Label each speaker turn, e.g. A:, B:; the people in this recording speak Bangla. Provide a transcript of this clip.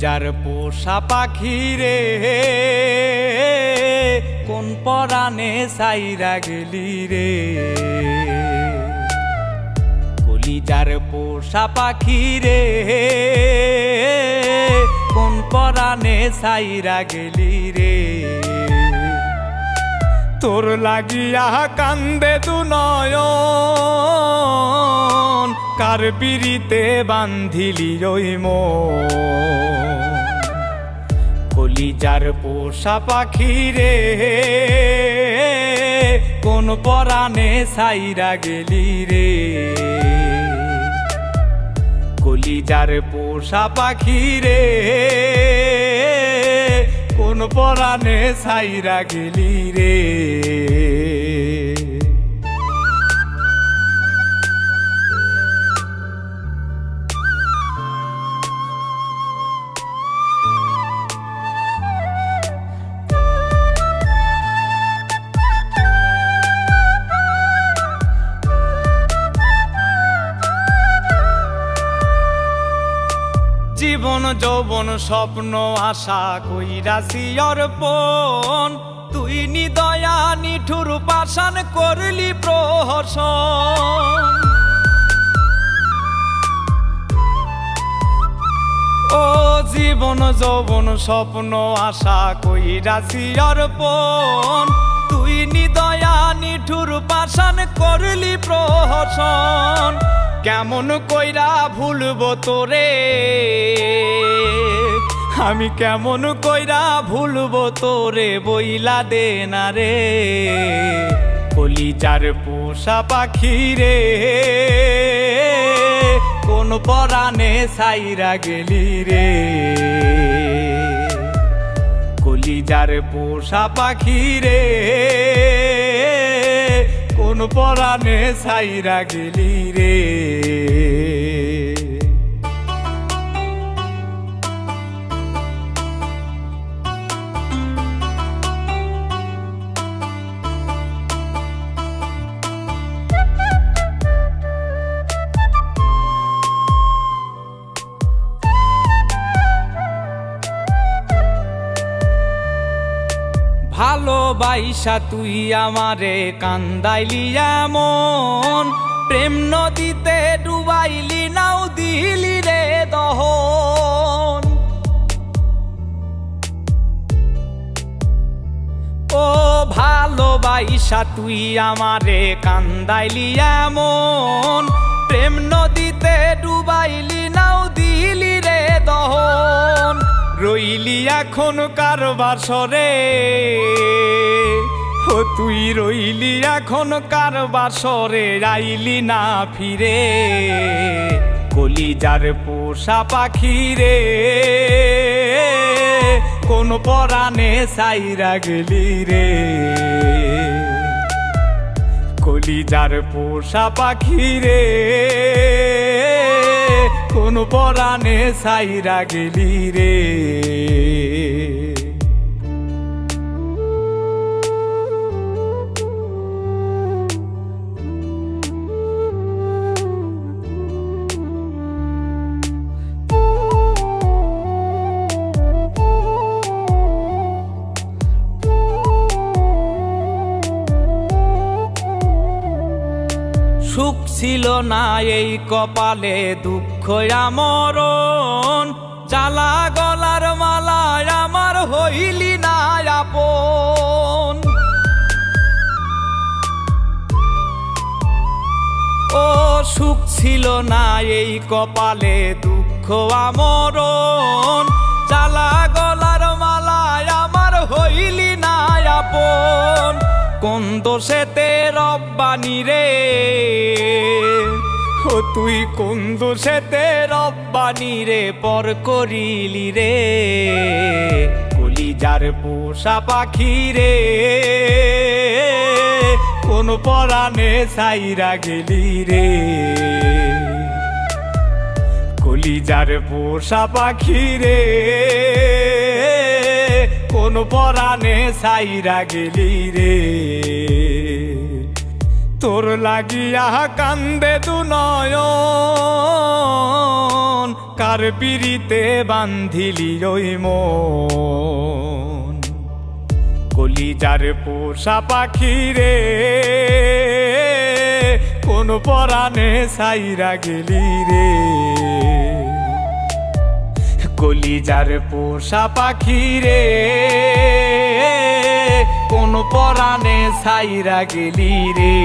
A: কলিজার পোষা পাখি রে কোন পরাণে সাইরা গেলি রে। কলিজার পোষা পাখি রে কোন পরাণে সাইরা গেলি রে। তোর লাগিয়া কান্দে দু নয়ন কার পিরিতে বান্ধিলি ওই মন। কলিজার পোষা পাখি রে কোন পরাণে সাইরা গেলি রে। কলিজার পোষা পাখি রে কোন পরাণে সাইরা গেলি রে। জীবন যৌবন স্বপ্ন আশা কইরাছি অর্পণ, তুই নিদয়া নিঠুর পাষাণ করলি প্রহসন। ও জীবন যৌবন স্বপ্ন আশা কইরাছি অর্পণ, তুই নিদয়া নিঠুর পাষাণ করলি প্রহসন। কেমন কইরা ভুলবো তোরে আমি, কেমন কইরা ভুলবো তোরে বইলা দে না রে। কলিজার পোষা পাখি রে কোন পরাণে সাইরা গেলি রে। কলিজার পোষা পাখি রে কোন পরাণে সাইরা গেলি রে। ভালোবাইসা তুই আমারে কান্দাইলি এমন, প্রেম নদীতে ডুবাইলি নাও দিলি রে দহন। ও ভালোবাইসা তুই আমারে কান্দাইলি এমন, প্রেম নদীতে ডুবাইলি নাও দিলি রে দহন। রইলি এখন কার বাসরে ও তুই রইলি এখন কার বাসরে, আইলি না ফিরে। কলিজার পোষা পাখি রে কোন পরাণে সাইরা গেলি রে। কলিজার পোষা পাখি রে কোন পরাণে সাইরা গেলি রে। সুখ ছিল না এই কপালে দুঃখ আমরণ, জ্বালা গলার মালা আমার হইলি না আপন। ও সুখ ছিল না এই কপালে দুঃখ আমরণ, জ্বালা গলার মালা আমার হইলি না আপন। কোন দোষেতে রব্বানি রে ও তুই কোন দোষেতে রব্বানি রে পর করিলি রে। কলিজার পোষা পাখি রে কোন পরাণে সাইরা গেলি রে। কলিজার পোষা পাখি রে কোন পরাণে সাইরা গেলি রে। তোর লাগিয়া কান্দে দু নয়ন কার পিড়িতে বান্ধিলি ওই মন কলিজার পোষা পাখি রে কোন পরাণে সাইরা গেলি রে কলিজার পোষা পাখি রে কোন পরাণে সাইরা গেলি রে